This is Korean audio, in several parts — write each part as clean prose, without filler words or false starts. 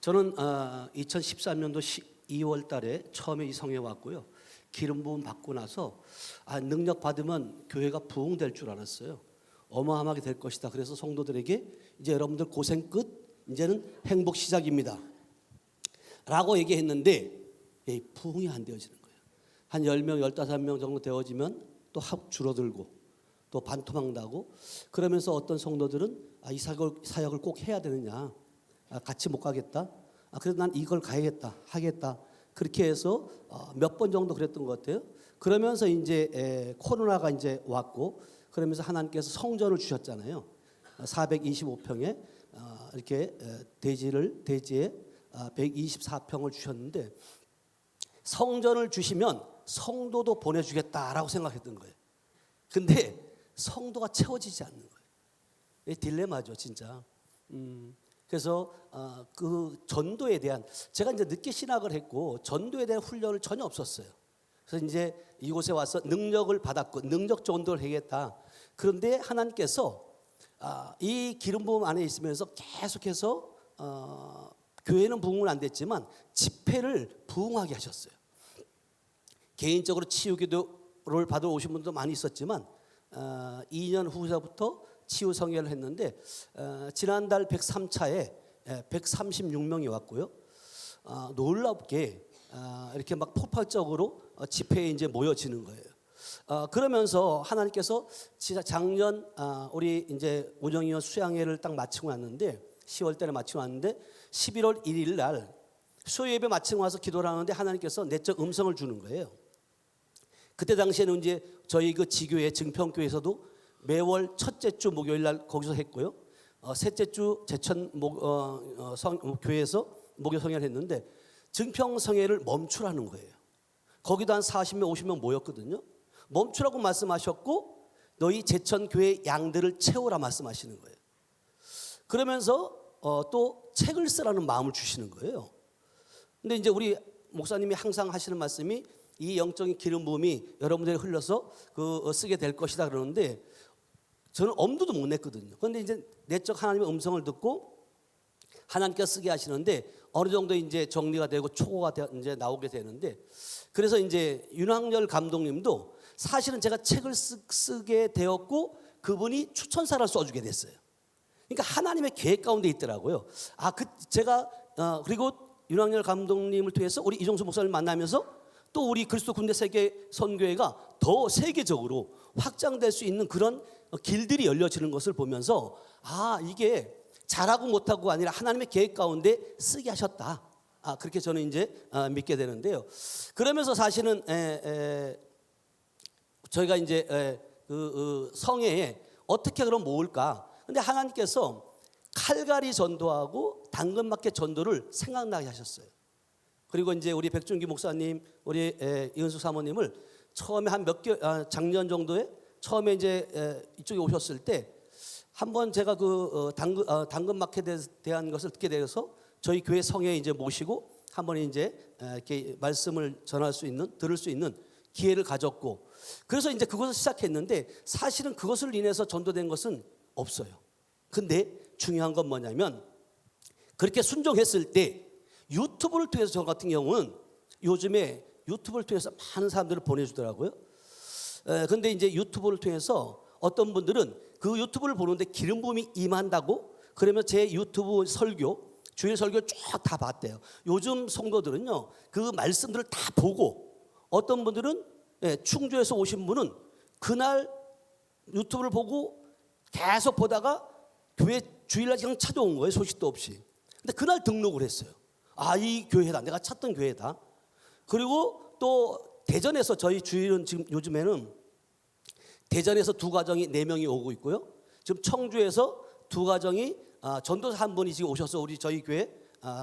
저는 2013년도 2월 달에 처음에 이 성에 왔고요. 기름 부음 받고 나서 능력 받으면 교회가 부흥될 줄 알았어요. 어마어마하게 될 것이다. 그래서 성도들에게 이제 여러분들 고생 끝, 이제는 행복 시작입니다 라고 얘기했는데 부흥이 안 되어지는 거예요. 한 10명, 15명 정도 되어지면 또 줄어들고 또 반토막 나고, 그러면서 어떤 성도들은 이 사역을 꼭 해야 되느냐, 같이 못 가겠다, 그래서 난 이걸 가야겠다, 하겠다, 그렇게 해서 몇 번 정도 그랬던 것 같아요. 그러면서 이제 코로나가 이제 왔고, 그러면서 하나님께서 성전을 주셨잖아요. 425평에 이렇게 대지에 124평을 주셨는데, 성전을 주시면 성도도 보내주겠다라고 생각했던 거예요. 근데 성도가 채워지지 않는 거예요. 딜레마죠, 진짜. 그래서 그 전도에 대한, 제가 이제 늦게 신학을 했고 전도에 대한 훈련을 전혀 없었어요. 그래서 이제 이곳에 와서 능력을 받았고 능력 전도를 해야겠다. 그런데 하나님께서 이 기름 부음 안에 있으면서 계속해서 교회는 부흥은 안 됐지만 집회를 부흥하게 하셨어요. 개인적으로 치유기도를 받으러 오신 분도 많이 있었지만 2년 후서부터 치유 성회를 했는데 지난달 103차에 136명이 왔고요. 놀랍게 이렇게 막 폭발적으로 집회에 이제 모여지는 거예요. 그러면서 하나님께서 작년 우리 이제 운영위원 수양회를 딱 마치고 왔는데 10월 달에 마치고 왔는데 11월 1일 날 수요 예배 마치고 와서 기도를 하는데 하나님께서 내적 음성을 주는 거예요. 그때 당시에는 이제 저희 그 지교회 증평교회에서도 매월 첫째 주 목요일 날 거기서 했고요. 셋째 주 제천 교회에서 목요 성회를 했는데 증평성회를 멈추라는 거예요. 거기도 한 40명 50명 모였거든요. 멈추라고 말씀하셨고 너희 제천 교회 양들을 채우라 말씀하시는 거예요. 그러면서 또 책을 쓰라는 마음을 주시는 거예요. 근데 이제 우리 목사님이 항상 하시는 말씀이 이 영적인 기름 부음이 여러분들이 흘러서 쓰게 될 것이다 그러는데 저는 엄두도 못 냈거든요. 그런데 이제 내적 하나님의 음성을 듣고 하나님께서 쓰게 하시는데 어느 정도 이제 정리가 되고 초고가 이제 나오게 되는데, 그래서 이제 윤학열 감독님도 사실은 제가 책을 쓰게 되었고 그분이 추천사를 써주게 됐어요. 그러니까 하나님의 계획 가운데 있더라고요. 제가 그리고 윤학열 감독님을 통해서 우리 이종수 목사님을 만나면서 또 우리 그리스도 군대 세계 선교회가 더 세계적으로 확장될 수 있는 그런 길들이 열려지는 것을 보면서 이게 잘하고 못하고 아니라 하나님의 계획 가운데 쓰게 하셨다. 그렇게 저는 이제 믿게 되는데요. 그러면서 사실은 저희가 이제 그 성회에 어떻게 그럼 모을까? 근데 하나님께서 칼갈이 전도하고 당근마켓 전도를 생각나게 하셨어요. 그리고 이제 우리 백준기 목사님, 우리 이은숙 사모님을 처음에 한 작년 정도에 처음에 이제 이쪽에 오셨을 때 한번 제가 그 당근마켓에 대한 것을 듣게 되어서 저희 교회 성회에 이제 모시고 한번 이제 이렇게 말씀을 전할 수 있는, 들을 수 있는 기회를 가졌고, 그래서 이제 그것을 시작했는데 사실은 그것을 인해서 전도된 것은 없어요. 근데 중요한 건 뭐냐면 그렇게 순종했을 때 유튜브를 통해서 저 같은 경우는 요즘에 유튜브를 통해서 많은 사람들을 보내주더라고요. 그런데 이제 유튜브를 통해서 어떤 분들은 그 유튜브를 보는데 기름 부음이 임한다고 그러면 제 유튜브 설교, 주일 설교 쫙 다 봤대요. 요즘 성도들은요 그 말씀들을 다 보고, 어떤 분들은 충주에서 오신 분은 그날 유튜브를 보고 계속 보다가 교회 주일날 그냥 찾아온 거예요. 소식도 없이. 근데 그날 등록을 했어요. 이 교회다, 내가 찾던 교회다. 그리고 또 대전에서 저희 주일은 지금 요즘에는 대전에서 두 가정이 4명이 오고 있고요. 지금 청주에서 두 가정이 전도사 한 분이 지금 오셔서 우리 저희 교회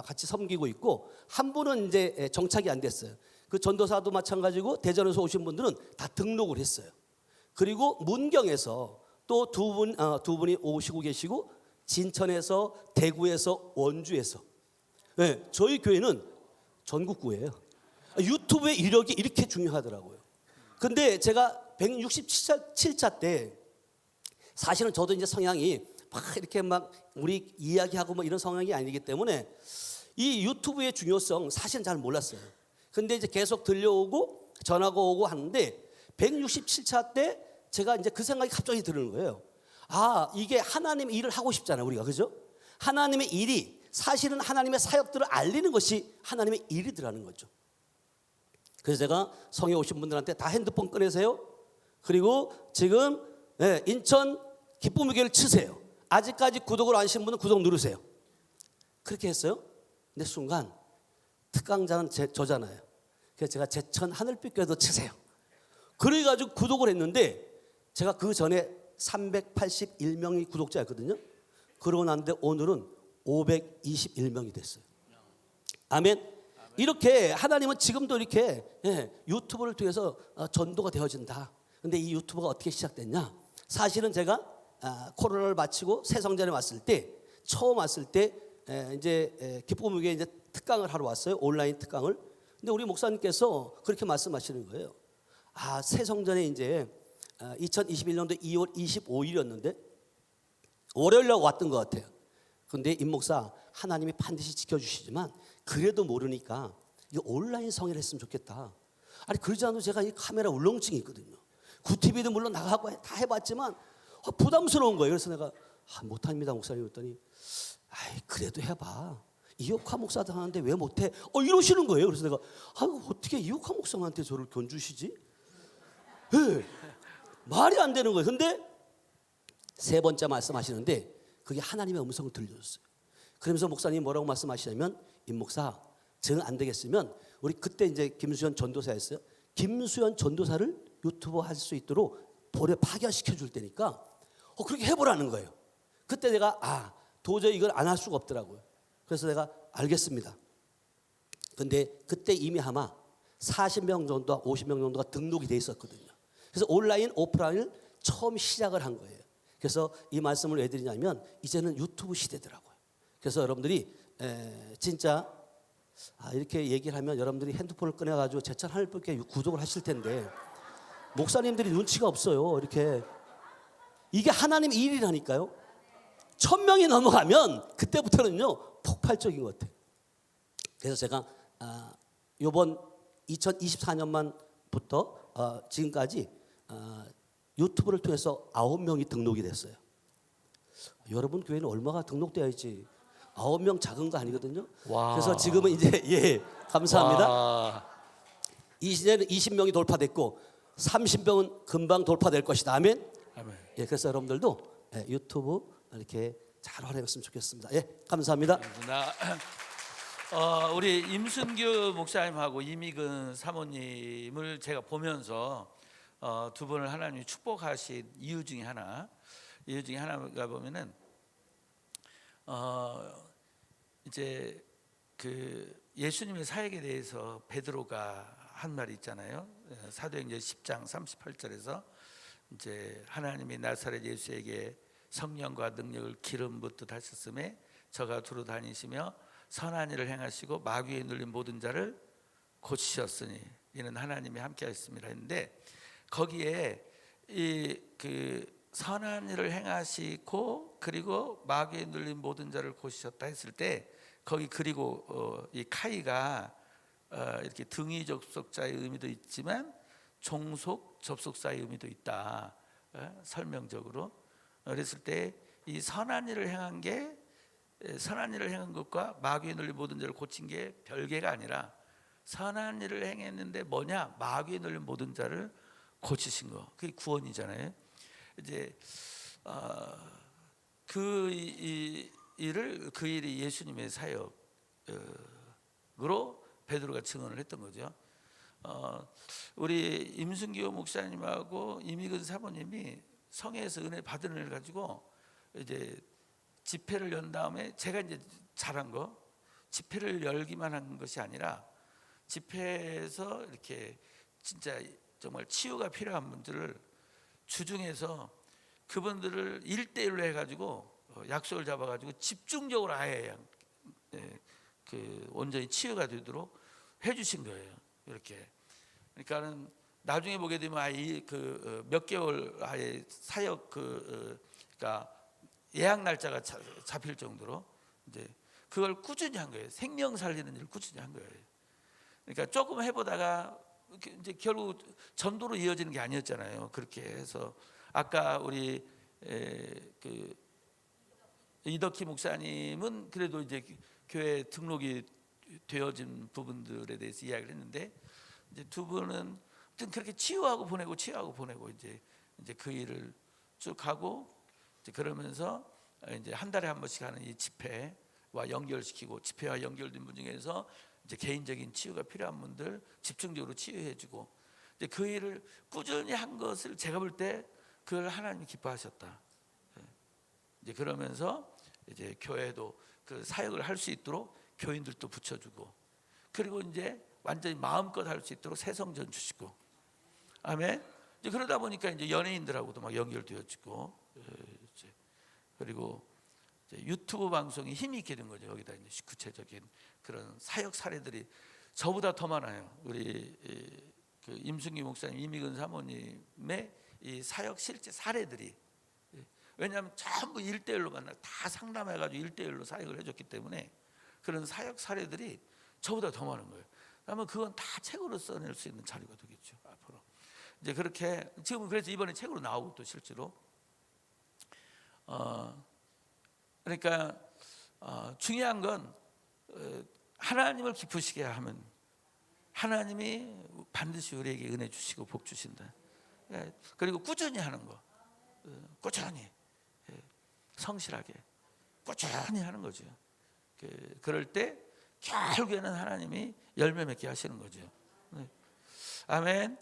같이 섬기고 있고, 한 분은 이제 정착이 안 됐어요. 그 전도사도 마찬가지고 대전에서 오신 분들은 다 등록을 했어요. 그리고 문경에서 또 두 분이 오시고 계시고, 진천에서, 대구에서, 원주에서. 저희 교회는 전국구예요. 유튜브의 이력이 이렇게 중요하더라고요. 근데 제가 167차 때 사실은 저도 이제 성향이 막 이렇게 막 우리 이야기하고 뭐 이런 성향이 아니기 때문에 이 유튜브의 중요성 사실은 잘 몰랐어요. 근데 이제 계속 들려오고 전화가 오고 하는데 167차 때 제가 이제 그 생각이 갑자기 드는 거예요. 아, 이게 하나님의 일을 하고 싶잖아요, 우리가. 그죠? 하나님의 일이 사실은 하나님의 사역들을 알리는 것이 하나님의 일이더라는 거죠. 그래서 제가 성에 오신 분들한테 다 핸드폰 꺼내세요. 그리고 지금 인천 기쁨의 교회를 치세요. 아직까지 구독을 안 하신 분은 구독 누르세요. 그렇게 했어요. 근데 순간 특강자는 저잖아요. 그래서 제가 제천 하늘빛 교회도 치세요. 그래가지고 구독을 했는데 제가 그 전에 381명이 구독자였거든요. 그러고 났는데 오늘은 521명이 됐어요. 아멘. 이렇게 하나님은 지금도 이렇게 유튜브를 통해서 전도가 되어진다. 근데 이 유튜브가 어떻게 시작됐냐? 사실은 제가 코로나를 마치고 새성전에 왔을 때 처음 왔을 때 이제 기쁨의 교회에 이제 특강을 하러 왔어요. 온라인 특강을. 근데 우리 목사님께서 그렇게 말씀하시는 거예요. 아, 새성전에 이제 2021년도 2월 25일이었는데 월요일에 왔던 것 같아요. 근데 임 목사, 하나님이 반드시 지켜주시지만 그래도 모르니까 이 온라인 성회를 했으면 좋겠다. 아니 그러지 않아도 제가 이 카메라 울렁증이 있거든요. 구티비도 물론 나가고 다 해봤지만 부담스러운 거예요. 그래서 내가 못합니다 목사님 그랬더니 그래도 해봐. 이옥화 목사도 하는데 왜 못해? 이러시는 거예요. 그래서 내가 어떻게 이옥화 목사한테 저를 견주시지? 네. 말이 안 되는 거예요. 근데 세 번째 말씀하시는데 그게 하나님의 음성을 들려줬어요. 그러면서 목사님이 뭐라고 말씀하시냐면 임 목사 정 안 되겠으면 우리 그때 이제 김수현 전도사였어요. 김수현 전도사를 유튜브 할 수 있도록 볼에 파견시켜 줄 테니까 그렇게 해보라는 거예요. 그때 내가 도저히 이걸 안 할 수가 없더라고요. 그래서 내가 알겠습니다. 근데 그때 이미 아마 40명 정도 50명 정도가 등록이 돼 있었거든요. 그래서 온라인 오프라인을 처음 시작을 한 거예요. 그래서 이 말씀을 왜 드리냐면 이제는 유튜브 시대더라고요. 그래서 여러분들이 진짜 이렇게 얘기를 하면 여러분들이 핸드폰을 꺼내가지고 제천 하늘빛 구독을 하실 텐데 목사님들이 눈치가 없어요. 이렇게 이게 하나님 일이라니까요. 1000명이 넘어가면 그때부터는요 폭발적인 것 같아요. 그래서 제가 이번 2024년만부터 지금까지 유튜브를 통해서 9명이 등록이 됐어요. 여러분 교회는 얼마가 등록돼야지 9명 작은 거 아니거든요. 와. 그래서 지금은 이제 감사합니다. 이제는 20명이 돌파됐고 30명은 금방 돌파될 것이다. 아멘. 아멘. 그래서 여러분들도 유튜브 이렇게 잘 활용했으면 좋겠습니다. 감사합니다. 우리 임순규 목사님하고 이미근 사모님을 제가 보면서 두 분을 하나님이 축복하신 이유 중에 하나가 보면은 이제 그 예수님의 사역에 대해서 베드로가 한 말이 있잖아요. 사도행전 10장 38절에서 이제 하나님이 나사렛 예수에게 성령과 능력을 기름 붓듯 하셨음에 저가 두루 다니시며 선한 일을 행하시고 마귀에 눌린 모든 자를 고치셨으니 이는 하나님이 함께하셨습니다 했는데 거기에 이 그 선한 일을 행하시고 그리고 마귀에 눌린 모든 자를 고치셨다 했을 때 거기 그리고 이 카이가 이렇게 등위 접속자의 의미도 있지만 종속 접속사의 의미도 있다. 설명적으로 그랬을 때 이 선한 일을 행한 게 선한 일을 행한 것과 마귀에 눌린 모든 자를 고친 게 별개가 아니라 선한 일을 행했는데 뭐냐? 마귀에 눌린 모든 자를 고치신 거. 그게 구원이잖아요. 이제 그 일이 예수님의 사역으로 베드로가 증언을 했던 거죠. 우리 임순규 목사님하고 이미근 사모님이 성회에서 은혜 받은 은혜를 가지고 이제 집회를 연 다음에 제가 이제 잘한 거 집회를 열기만 한 것이 아니라 집회에서 이렇게 진짜 정말 치유가 필요한 분들을 주중해서 그분들을 1대1로 해가지고 약속을 잡아가지고 집중적으로 아예 그 온전히 치유가 되도록 해주신 거예요. 이렇게 그러니까는 나중에 보게 되면 몇 개월 아예 사역 그러니까 예약 날짜가 잡힐 정도로 이제 그걸 꾸준히 한 거예요. 생명 살리는 일을 꾸준히 한 거예요. 그러니까 조금 해보다가 이제 결국 전도로 이어지는 게 아니었잖아요. 그렇게 해서 아까 우리 그 이덕희 목사님은 그래도 이제 교회 등록이 되어진 부분들에 대해서 이야기를 했는데, 이제 두 분은 아무튼 그렇게 치유하고 보내고 이제 그 일을 쭉 하고, 이제 그러면서 이제 한 달에 한 번씩 하는 이 집회와 연결시키고, 집회와 연결된 분 중에서 이제 개인적인 치유가 필요한 분들 집중적으로 치유해주고, 이제 그 일을 꾸준히 한 것을 제가 볼 때 그걸 하나님이 기뻐하셨다. 이제 그러면서 이제 교회도 그 사역을 할 수 있도록 교인들도 붙여주고, 그리고 이제 완전히 마음껏 할 수 있도록 새 성전 주시고, 아멘. 이제 그러다 보니까 이제 연예인들하고도 막 연결되어지고, 그리고 이제 유튜브 방송이 힘이 있게 된 거죠. 여기다 이제 구체적인 그런 사역 사례들이 저보다 더 많아요. 우리 그 임승기 목사님, 이미근 사모님의 이 사역 실제 사례들이, 왜냐하면 전부 1대1로 만나 다 상담해가지고 1대1로 사역을 해줬기 때문에 그런 사역 사례들이 저보다 더 많은 거예요. 그러면 그건 다 책으로 써낼 수 있는 자료가 되겠죠. 앞으로 이제 그렇게 지금은 그래서 이번에 책으로 나오고 또 실제로 그러니까 중요한 건 하나님을 기쁘시게 하면 하나님이 반드시 우리에게 은혜 주시고 복 주신다. 그리고 꾸준히 하는 거, 꾸준히 성실하게 꾸준히 하는 거죠. 그럴 때 결국에는 하나님이 열매 맺게 하시는 거죠. 아멘.